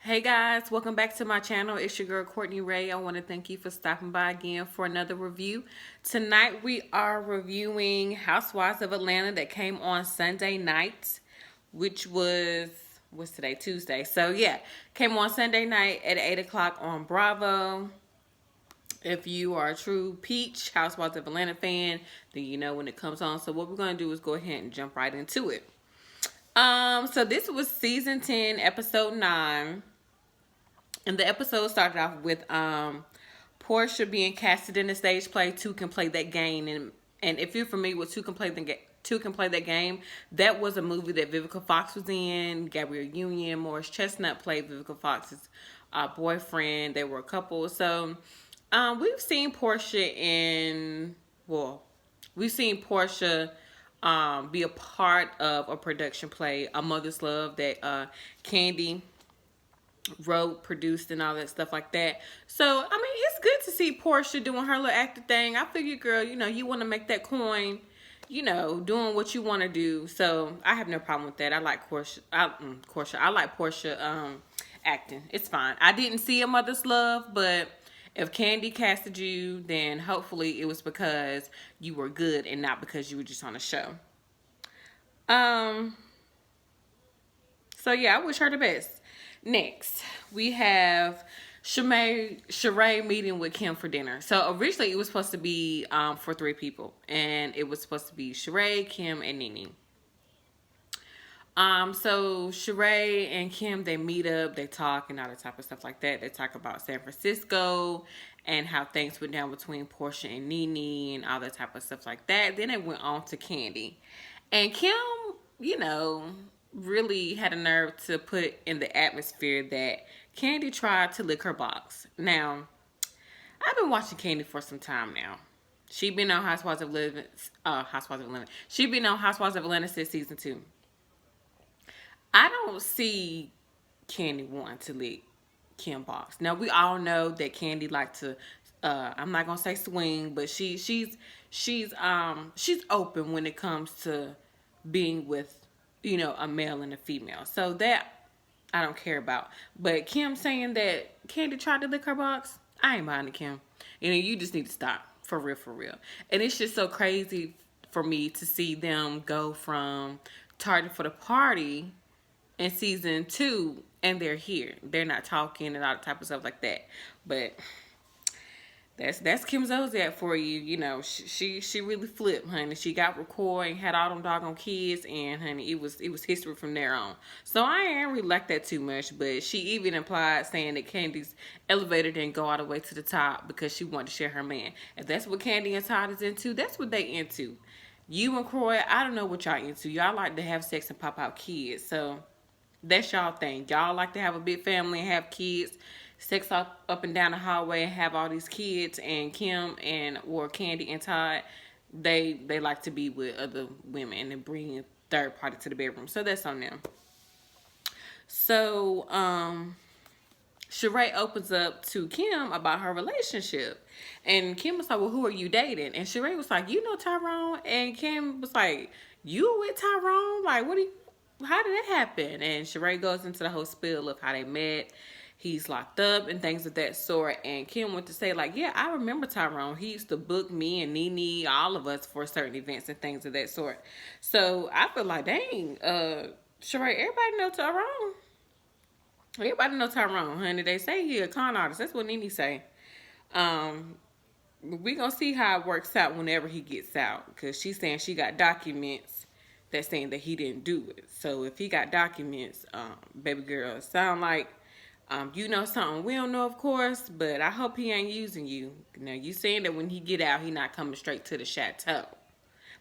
Hey guys, welcome back to my channel. It's your girl Courtney Ray. I want to thank you for stopping by again for another review. Tonight we are reviewing Housewives of Atlanta that came on Sunday night, which was, what's today? Tuesday. So yeah, came on Sunday night at 8 o'clock on Bravo. If you are a true Peach Housewives of Atlanta fan, then you know when it comes on. So what we're going to do is go ahead and jump right into it. So this was season 10, episode 9. And the episode started off with Portia being casted in the stage play Two Can Play That Game. And if you're familiar with Two Can Play That Game, that was a movie that Vivica Fox was in. Gabrielle Union, Morris Chestnut played Vivica Fox's boyfriend. They were a couple. So we've seen Portia in, well, we've seen Portia be a part of a production play, A Mother's Love, that Candy wrote, produced, and all that stuff like that. So, I mean, it's good to see Portia doing her little acting thing. I figure, girl, you want to make that coin, doing what you want to do. So, I have no problem with that. I like Portia. I like Portia acting. It's fine. I didn't see A Mother's Love, but if Candy casted you, then hopefully it was because you were good and not because you were just on a show. Um, so yeah, I wish her the best. Next, we have Sheree meeting with Kim for dinner. So originally it was supposed to be for 3 people, and it was supposed to be Sheree, Kim, and Nene. So Sheree and Kim, they meet up, they talk, and all that type of stuff like that. They talk about San Francisco and how things went down between Portia and Nene and all that type of stuff like that. Then it went on to Candy. And Kim, you know, really had a nerve to put in the atmosphere that Candy tried to lick her box. Now, I've been watching Candy for some time now. She been on Housewives of Atlanta. She been on Housewives of Atlanta since season 2. I don't see Candy wanting to lick Kim box. Now we all know that Candy like to I'm not gonna say swing, but she's open when it comes to being with, a male and a female. So that I don't care about. But Kim saying that Candy tried to lick her box, I ain't buying it, Kim. You just need to stop. For real, for real. And it's just so crazy for me to see them go from target for the party in season 2 and they're here. They're not talking and all the type of stuff like that. But that's Kim Zolciak for you. She really flipped, honey. She got recording, had all them doggone kids, and honey, it was history from there on. So I ain't really like that too much, but she even implied saying that Candy's elevator didn't go all the way to the top because she wanted to share her man. If that's what Candy and Todd is into, that's what they into. You and Croy, I don't know what y'all into. Y'all like to have sex and pop out kids, so that's y'all thing. Y'all like to have a big family and have kids, sex up and down the hallway and have all these kids. And Kim or Candy and Todd, they like to be with other women and bring a third party to the bedroom. So that's on them. So Sheree opens up to Kim about her relationship. And Kim was like, well, who are you dating? And Sheree was like, you know Tyrone? And Kim was like, you with Tyrone? Like, how did that happen? And Sheree goes into the whole spiel of how they met. He's locked up and things of that sort. And Kim went to say, like, yeah, I remember Tyrone. He used to book me and Nene, all of us, for certain events and things of that sort. So I feel like, dang, Sheree, everybody know Tyrone. Everybody know Tyrone, honey. They say he a con artist. That's what Nene say. We gonna see how it works out whenever he gets out, because she's saying she got documents that's saying that he didn't do it. So if he got documents, baby girl, sound like you know something we don't know, of course, but I hope he ain't using you. Now you saying that when he get out, he not coming straight to the chateau,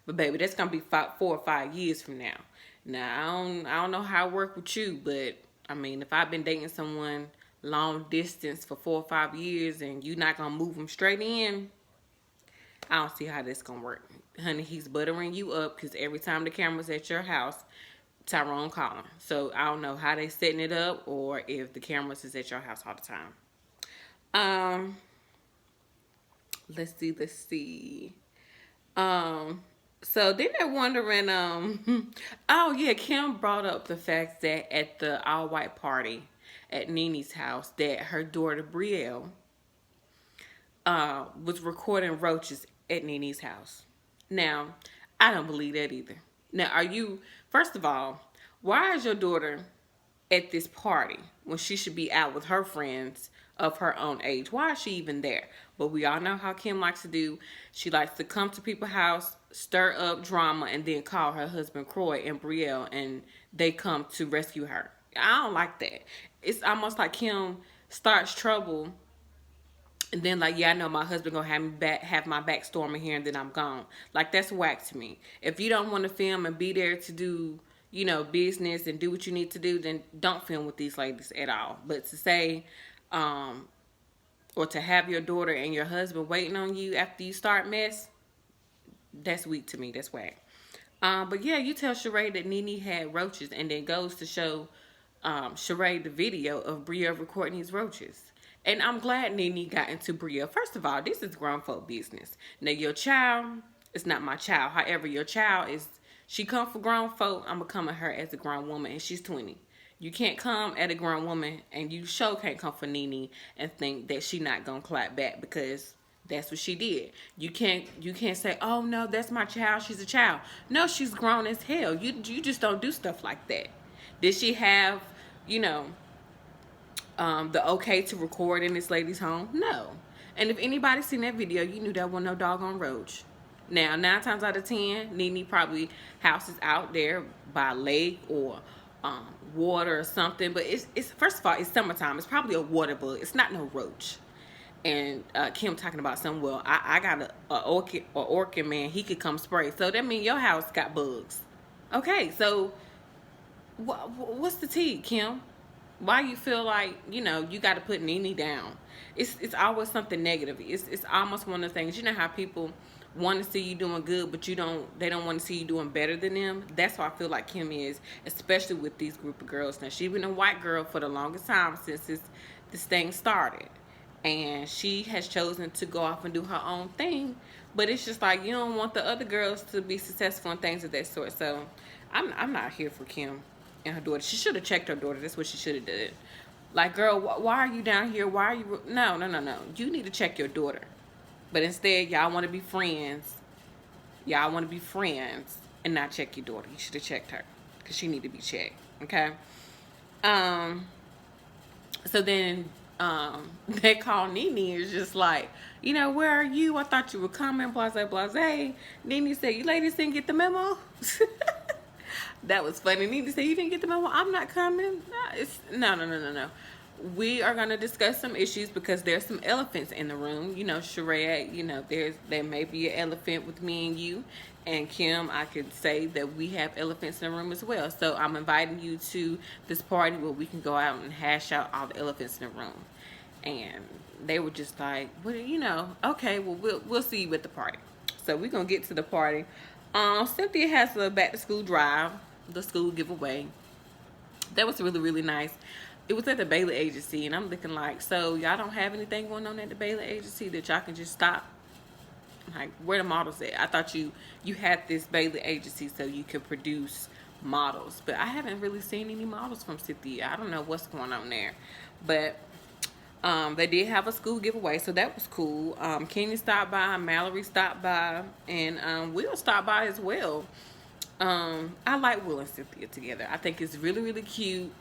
but baby, that's gonna be 4 or 5 years from now. Now I don't know how it work with you, but I mean, if I've been dating someone long distance for 4 or 5 years and you not gonna move them straight in, I don't see how this gonna work. Honey, he's buttering you up because every time the camera's at your house, Tyrone calling. So I don't know how they setting it up or if the cameras is at your house all the time. Let's see. So then they're wondering, oh yeah, Kim brought up the fact that at the all white party at Nini's house that her daughter Brielle was recording roaches at Nini's house. Now, I don't believe that either. Now, are you, first of all, why is your daughter at this party when she should be out with her friends of her own age? Why is she even there? But we all know how Kim likes to do. She likes to come to people's house, stir up drama, and then call her husband Croy and Brielle, and they come to rescue her. I don't like that. It's almost like Kim starts trouble and then like, yeah, I know my husband gonna have me back, have my back storming here, and then I'm gone. Like that's whack to me. If you don't want to film and be there to do, business and do what you need to do, then don't film with these ladies at all. But to say, or to have your daughter and your husband waiting on you after you start mess, that's weak to me. That's whack. But yeah, you tell Sheree that Nene had roaches, and then goes to show Sheree the video of Bria recording these roaches. And I'm glad Nene got into Bria. First of all, this is grown folk business. Now your child is not my child. However, your child is, she come for grown folk. I'm gonna come at her as a grown woman, and she's 20. You can't come at a grown woman, and you sure can't come for Nene and think that she not gonna clap back, because that's what she did. You can't say, oh no, that's my child, she's a child. No, she's grown as hell. You just don't do stuff like that. Did she have, you know, the okay to record in this lady's home? No. And if anybody seen that video, you knew that wasn't no doggone roach. Now, 9 times out of 10, Nene probably houses out there by a lake or water or something. But it's first of all, it's summertime. It's probably a water bug. It's not no roach. And Kim talking about something. Well, I got a orchid man. He could come spray. So that means your house got bugs. Okay, so what's the tea, Kim? Why you feel like, you got to put Nene down? It's always something negative. It's almost one of the things, how people want to see you doing good, but they don't want to see you doing better than them. That's how I feel like Kim is, especially with these group of girls. Now, she's been a white girl for the longest time since this thing started, and she has chosen to go off and do her own thing. But it's just like, you don't want the other girls to be successful and things of that sort. So I'm not here for Kim and her daughter. She should have checked her daughter. That's what she should have did. Like, girl, why are you down here? Why are you? No. You need to check your daughter. But instead, y'all want to be friends. Y'all want to be friends and not check your daughter. You should have checked her, because she need to be checked. Okay. So then they call Nene, is just like, where are you? I thought you were coming, blase, blase. Nene said, you ladies didn't get the memo? That was funny. Nene said, you didn't get the memo? I'm not coming. No. We are going to discuss some issues, because there's some elephants in the room. Sheree, there may be an elephant with me and you. And Kim, I could say that we have elephants in the room as well. So I'm inviting you to this party where we can go out and hash out all the elephants in the room. And they were just like, well, okay, well, we'll see you at the party. So we're going to get to the party. Cynthia has a back to school drive, the school giveaway. That was really, really nice. It was at the Bailey Agency, and I'm looking like, so y'all don't have anything going on at the Bailey Agency that y'all can just stop? Like, where the models at? I thought you had this Bailey Agency so you could produce models, but I haven't really seen any models from Cynthia. I don't know what's going on there, but they did have a school giveaway, so that was cool. Kenny stopped by, Mallory stopped by, and Will stopped by as well. I like Will and Cynthia together. I think it's really, really cute.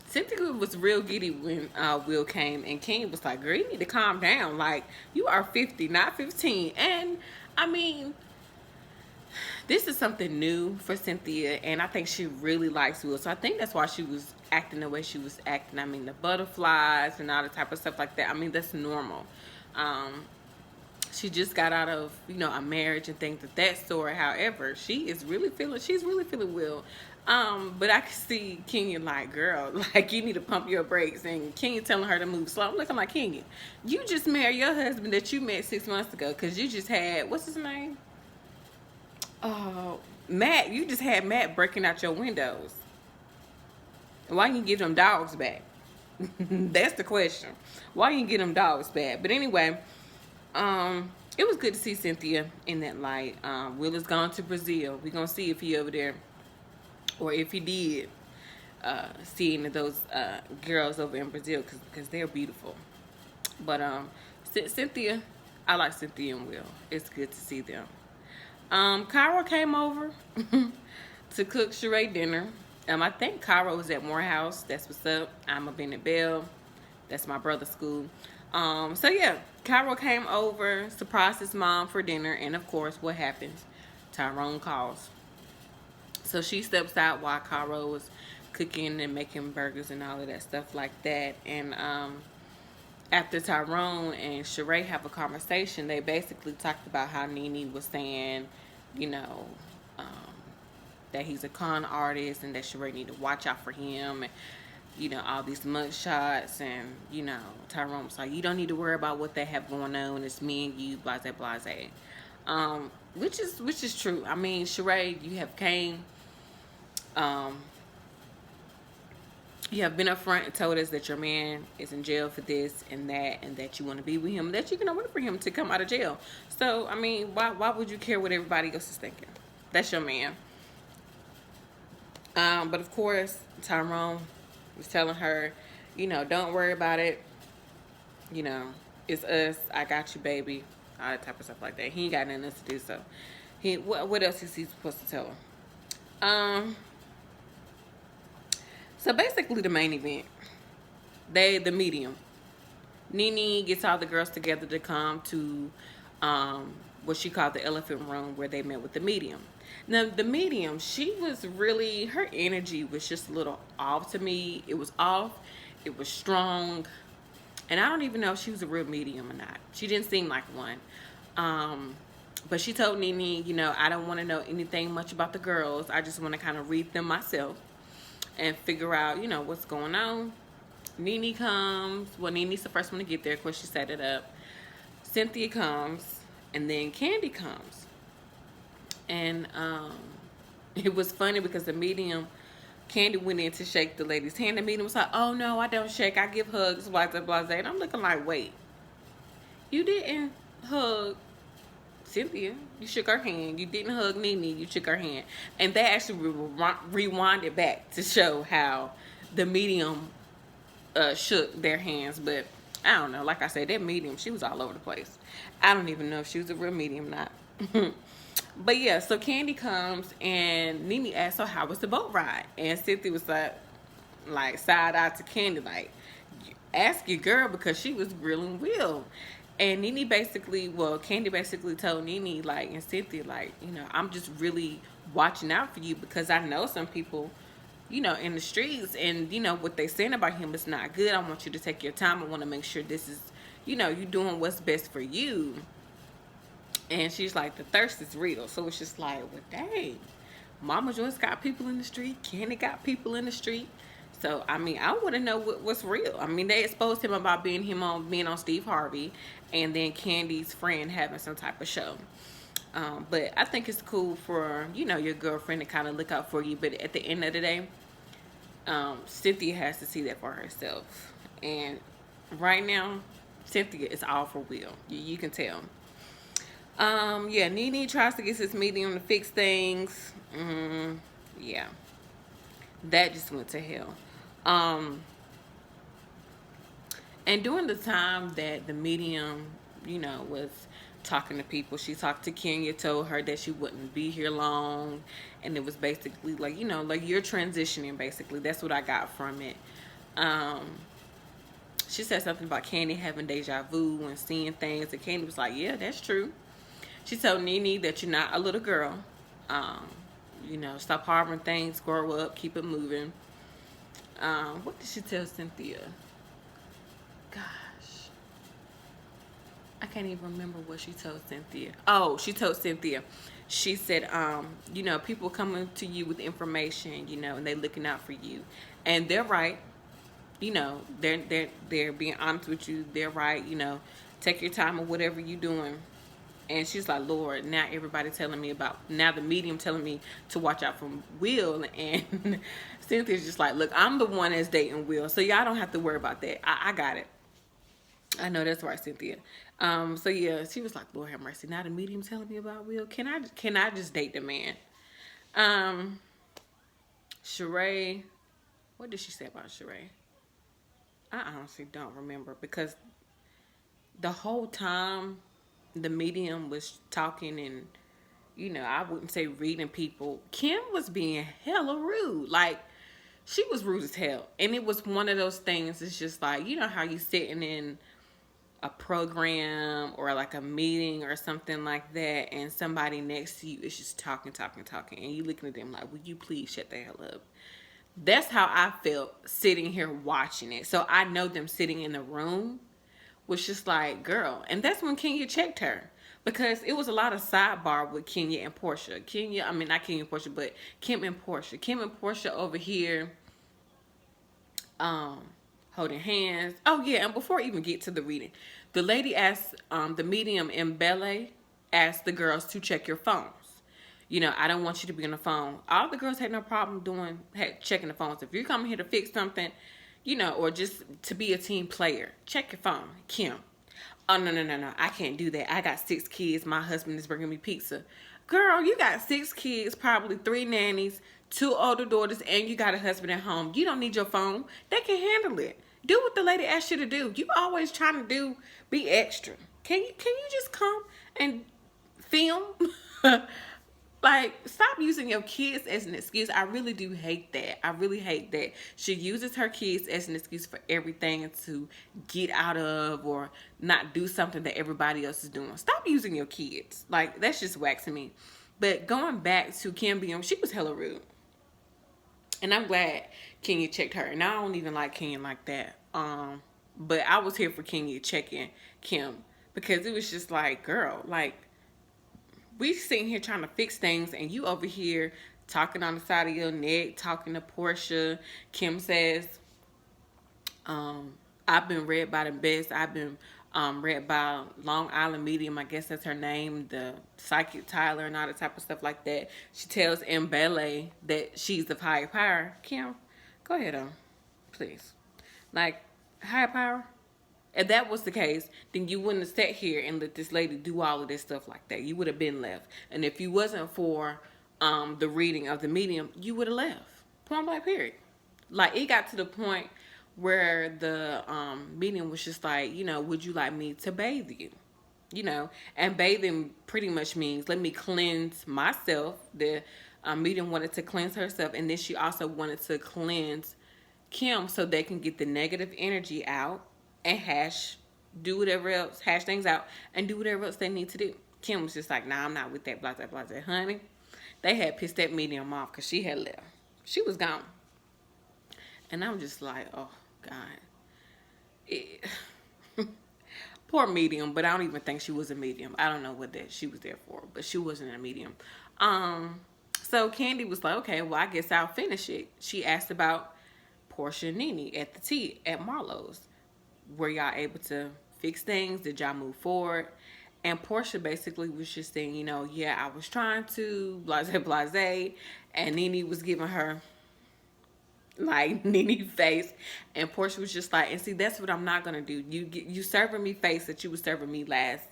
Cynthia was real giddy when Will came, and King was like, girl, you need to calm down. Like, you are 50, not 15. And, I mean, this is something new for Cynthia, and I think she really likes Will. So I think that's why she was acting the way she was acting. I mean, the butterflies and all the type of stuff like that. I mean, that's normal. She just got out of, a marriage and things of that sort. However, she's really feeling Will. But I can see Kenya like, girl, like, you need to pump your brakes. And Kenya telling her to move slow. I'm looking like, Kenya, you just married your husband that you met 6 months ago, because you just had, what's his name? Oh, Matt. You just had Matt breaking out your windows. Why you give them dogs back? That's the question. Why you get them dogs back? But anyway, it was good to see Cynthia in that light. Will is gone to Brazil. We're gonna see if he over there, or if he did see any of those girls over in Brazil, because they're beautiful. But Cynthia, I like Cynthia and Will. It's good to see them. Cairo came over to cook Sheree dinner. I think Cairo was at Morehouse. That's what's up. I'm a Bennett Bell. That's my brother's school. So yeah, Cairo came over, surprised his mom for dinner, and of course, what happens? Tyrone calls. So she steps out while Cairo was cooking and making burgers and all of that stuff like that. And after Tyrone and Sheree have a conversation, they basically talked about how Nene was saying, you know, um, that he's a con artist and that Sheree need to watch out for him. And, you know, all these mug shots. And, you know, Tyrone was like, you don't need to worry about what they have going on. It's me and you, blase, blase. Which is true. I mean, Sheree, you have came, you have been up front and told us that your man is in jail for this and that you want to be with him, that you're going to wait for him to come out of jail. So, I mean, why would you care what everybody else is thinking? That's your man. But of course, Tyrone was telling her, you know, don't worry about it. You know, it's us. I got you, baby. All that type of stuff like that. He ain't got nothing else to do, so what else is he supposed to tell her? So basically the main event, the medium. Nene gets all the girls together to come to what she called the elephant room, where they met with the medium. Now the medium, she was really, her energy was just a little off to me. It was off. It was strong. And I don't even know if she was a real medium or not. She didn't seem like one. But she told Nene, you know, I don't want to know anything much about the girls. I just want to kind of read them myself and figure out, you know, what's going on. Nene comes. Well, Nene's the first one to get there. Of course, she set it up. Cynthia comes. And then Candy comes. And it was funny because the medium, Candy went in to shake the lady's hand. The medium was like, oh, no, I don't shake. I give hugs, blah, blah, blah. And I'm looking like, wait. You didn't hug Cynthia. You shook her hand. You didn't hug Nene. You shook her hand. And they actually rewinded back to show how the medium shook their hands. But I don't know. Like I said, that medium, she was all over the place. I don't even know if she was a real medium or not. But yeah, so Candy comes and Nene asks her, how was the boat ride? And Cynthia was like side eye to Candy, like, ask your girl, because she was grilling Will. And Nene basically, well, Candy basically told Nene, like, and Cynthia, like, you know, I'm just really watching out for you because I know some people, you know, in the streets, and, you know, what they saying about him is not good. I want you to take your time. I want to make sure this is, you know, you doing what's best for you. And she's like, the thirst is real. So it's just like, well, dang. Mama Joyce got people in the street. Candy got people in the street. So, I mean, I want to know what's real. I mean, they exposed him about being on Steve Harvey, and then Candy's friend having some type of show. But I think it's cool for, you know, your girlfriend to kind of look out for you. But at the end of the day, Cynthia has to see that for herself. And right now, Cynthia is all for Will. You can tell. Yeah, Nene tries to get this medium to fix things. Yeah. That just went to hell. And during the time that the medium, you know, was talking to people, she talked to Kenya, told her that she wouldn't be here long. And it was basically like, you know, like, you're transitioning, basically. That's what I got from it. She said something about Candy having deja vu and seeing things. And Candy was like, yeah, that's true. She told Nene that you're not a little girl. You know, stop harboring things, grow up, keep it moving. What did she tell Cynthia? Gosh. I can't even remember what she told Cynthia. Oh, she told Cynthia. She said, you know, people coming to you with information, you know, and they looking out for you. And they're right. You know, they're being honest with you. They're right. You know, take your time or whatever you're doing. And she's like, Lord, now everybody telling me now the medium telling me to watch out for Will. And Cynthia's just like, look, I'm the one that's dating Will, so y'all don't have to worry about that. I got it. I know that's right, Cynthia. So yeah, she was like, Lord have mercy. Now the medium telling me about Will. Can I just date the man? Um, Sheree, what did she say about Sheree? I honestly don't remember because the whole time the medium was talking and I wouldn't say reading people, Kim was being hella rude. Like she was rude as hell. And it was one of those things, it's just like, how you sitting in a program or like a meeting or something like that and somebody next to you is just talking, talking, talking, and you looking at them like, will you please shut the hell up? That's how I felt sitting here watching it. So I know them sitting in the room was just like, girl. And that's when Kenya checked her. Because it was a lot of sidebar with Kenya and Portia. I mean, not Kenya and Portia, but Kim and Portia. Kim and Portia over here um, holding hands. Oh, yeah, and before I even get to the reading, the lady asked, the medium in Bele asked the girls to check your phones. I don't want you to be on the phone. All the girls had no problem checking the phones. If you're coming here to fix something, or just to be a team player, check your phone. Kim, oh, no, no, no, no, I can't do that. I got 6 kids. My husband is bringing me pizza. Girl, you got 6 kids, probably 3 nannies, 2 older daughters, and you got a husband at home. You don't need your phone. They can handle it. Do what the lady asked you to do. You always trying to be extra. Can you just come and film? Like, stop using your kids as an excuse. I really do hate that. I really hate that she uses her kids as an excuse for everything to get out of or not do something that everybody else is doing. Stop using your kids. Like, that's just whack to me. But going back to Kim being, she was hella rude. And I'm glad Kenya checked her. And I don't even like Kenya like that. But I was here for Kenya checking Kim. Because it was just like, girl, like, we sitting here trying to fix things and you over here talking on the side of your neck, talking to Portia. Kim says, I've been read by the best. I've been read by Long Island Medium. I guess that's her name. The psychic Tyler and all that type of stuff like that. She tells Mbele that she's of higher power. Kim, go ahead on, please. Like, higher power? If that was the case, then you wouldn't have sat here and let this lady do all of this stuff like that. You would have been left. And if you wasn't for the reading of the medium, you would have left. Point blank period. Like, it got to the point where the medium was just like, would you like me to bathe you? And bathing pretty much means let me cleanse myself. The medium wanted to cleanse herself, and then she also wanted to cleanse Kim so they can get the negative energy out and hash things out and do whatever else they need to do. Kim was just like, nah, I'm not with that, blah, blah, blah, blah. Honey, they had pissed that medium off because she had left. She was gone. And I'm just like, oh, God. Poor medium, but I don't even think she was a medium. I don't know what that she was there for, but she wasn't a medium. So Candy was like, okay, well, I guess I'll finish it. She asked about Portia and Nene at the tea at Marlowe's. Were y'all able to fix things? Did y'all move forward? And Portia basically was just saying, yeah, I was trying to, blase, blase. And Nene was giving her, like, Nene face. And Portia was just like, and see, that's what I'm not going to do. You serving me face that you was serving me last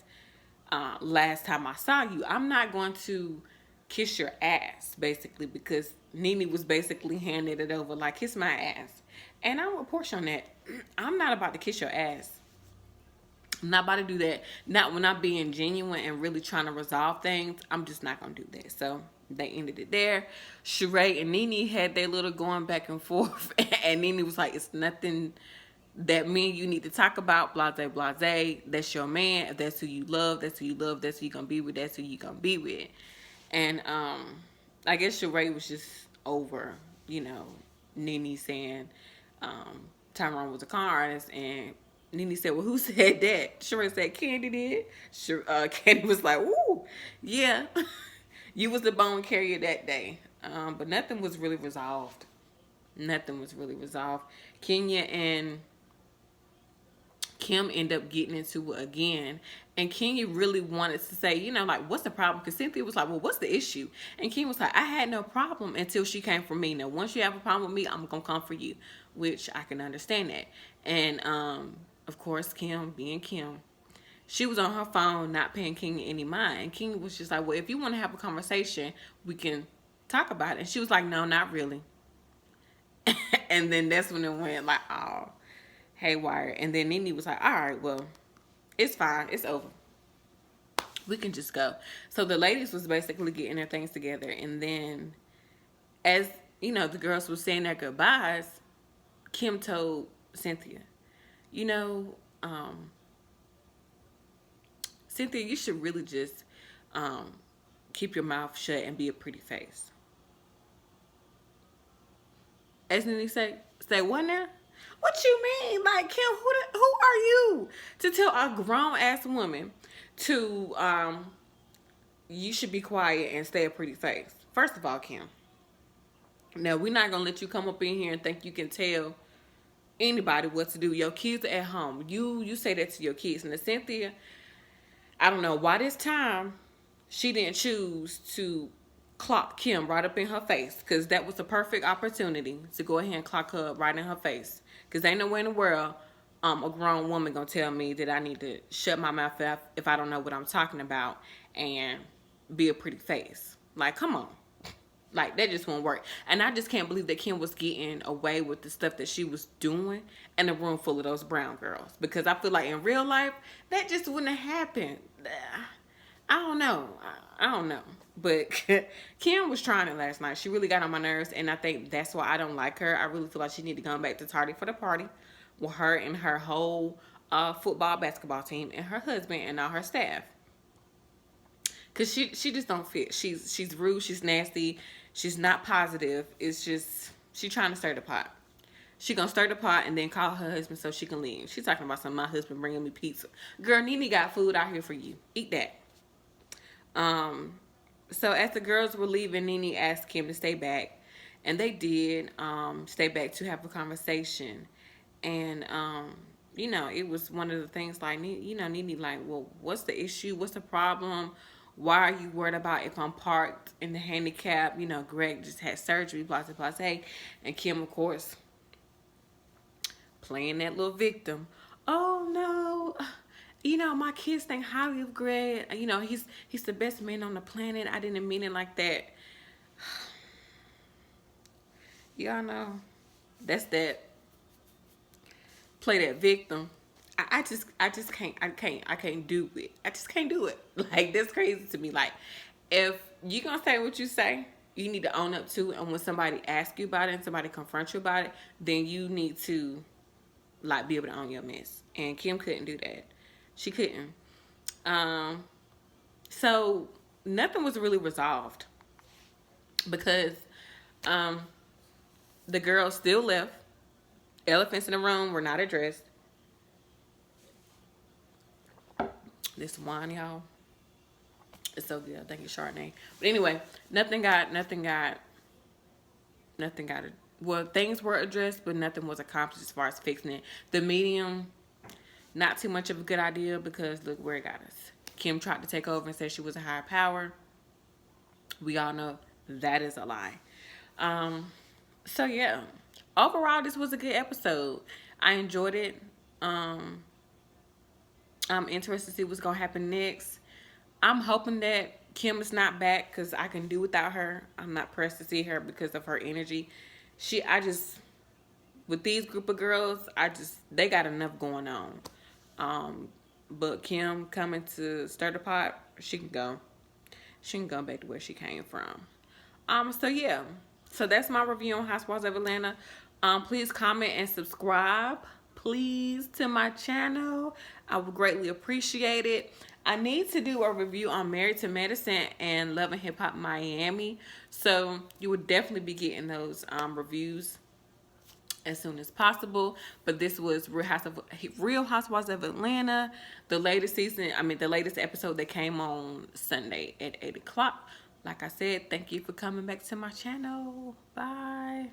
time I saw you. I'm not going to kiss your ass, basically, because Nene was basically handing it over like, kiss my ass. And I'm with Portia on that. I'm not about to kiss your ass. I'm not about to do that. Not when I'm being genuine and really trying to resolve things. I'm just not going to do that. So they ended it there. Sheree and Nene had their little going back and forth. And Nene was like, it's nothing that me and you need to talk about. Blase, blase. That's your man. If that's who you love, that's who you love. That's who you going to be with. That's who you going to be with. And I guess Sheree was just over, Nene saying Tyrone was a con artist, and Nene said, well, who said that? Sheree said, Candy did. Candy was like, woo, yeah. You was the bone carrier that day. But nothing was really resolved. Nothing was really resolved. Kenya and Kim end up getting into it again. And Kenya really wanted to say, like, what's the problem? Because Cynthia was like, well, what's the issue? And Kenya was like, I had no problem until she came for me. Now, once you have a problem with me, I'm going to come for you, which I can understand that. And of course, Kim being Kim, she was on her phone not paying King any mind. And King was just like, well, if you want to have a conversation, we can talk about it. And she was like, no, not really. And then that's when it went like, oh, haywire. And then Nene was like, all right, well, it's fine. It's over. We can just go. So the ladies was basically getting their things together. And then as, you know, the girls were saying their goodbyes, Kim told Cynthia, you know, Cynthia, you should really just keep your mouth shut and be a pretty face. As Nene say what now? What you mean? Like, Kim, who are you to tell a grown ass woman to you should be quiet and stay a pretty face? First of all, Kim, now we're not gonna let you come up in here and think you can tell anybody what to do. Your kids are at home. You say that to your kids. And Cynthia, I don't know why this time she didn't choose to clock Kim right up in her face, because that was the perfect opportunity to go ahead and clock her right in her face. Because ain't no way in the world a grown woman gonna tell me that I need to shut my mouth if I don't know what I'm talking about and be a pretty face. Like, come on. Like, that just won't work. And I just can't believe that Kim was getting away with the stuff that she was doing in a room full of those brown girls. Because I feel like in real life, that just wouldn't have happened. I don't know. I don't know. But Kim was trying it last night. She really got on my nerves, and I think that's why I don't like her. I really feel like she need to come back to Tardy for the party with her and her whole football, basketball team, and her husband and all her staff. Cause she just don't fit. She's rude. She's nasty. She's not positive. It's just she trying to stir the pot. She gonna stir the pot and then call her husband so she can leave. She's talking about my husband bringing me pizza. Girl, Nene got food out here for you. Eat that. So as the girls were leaving, Nene asked Kim to stay back, and they did stay back to have a conversation. And you know, it was one of the things like, you know, Nene like, well, what's the issue? What's the problem? Why are you worried about if I'm parked in the handicap? You know, Greg just had surgery, blah, blah, blah, blah. And Kim, of course, playing that little victim. Oh, no. You know, my kids think highly of Greg. You know, he's the best man on the planet. I didn't mean it like that. Y'all know, that's that. Play that victim. I just can't do it. I just can't do it. Like, that's crazy to me. Like, if you gonna say what you say, you need to own up to it. And when somebody asks you about it and somebody confronts you about it, then you need to, like, be able to own your mess. And Kim couldn't do that. She couldn't. So nothing was really resolved because the girls still left. Elephants in the room were not addressed. This wine, y'all, it's so good. I think it's Chardonnay. But anyway, well, things were addressed, but nothing was accomplished as far as fixing it. The medium, not too much of a good idea, because look where it got us. Kim tried to take over and say she was a higher power. We all know that is a lie. So yeah, overall, this was a good episode. I enjoyed it. I'm interested to see what's gonna happen next. I'm hoping that Kim is not back, because I can do without her. I'm not pressed to see her because of her energy. With these group of girls, they got enough going on. But Kim coming to stir the pot, she can go. She can go back to where she came from. So yeah. So that's my review on Housewives of Atlanta. Please comment and subscribe, please, to my channel. I would greatly appreciate it. I need to do a review on Married to Medicine and Love and Hip Hop Miami. So you would definitely be getting those reviews as soon as possible. But this was Real Housewives of Atlanta, the latest episode that came on Sunday at 8 o'clock. Like I said, thank you for coming back to my channel. Bye.